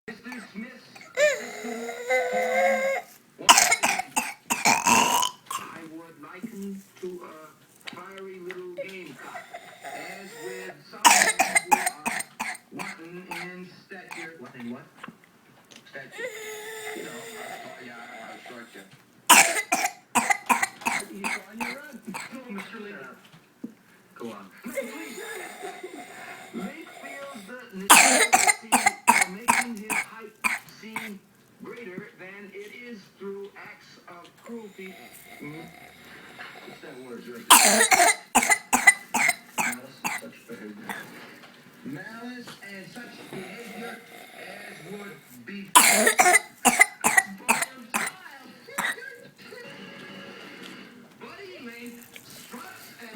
Mr. Smith, I would liken to a fiery little gamecock, as with some who are wanton in stature. What in what? Stature. You know, yeah, I'll short you. You on your run. No, Mr. Lee. Go on. No, please. Lee feels the necessity of making his height seem greater than it is through acts of cruelty. What's that word, George? Malice and such behavior. Malice and such behavior as would be. Buddy Elaine struts and.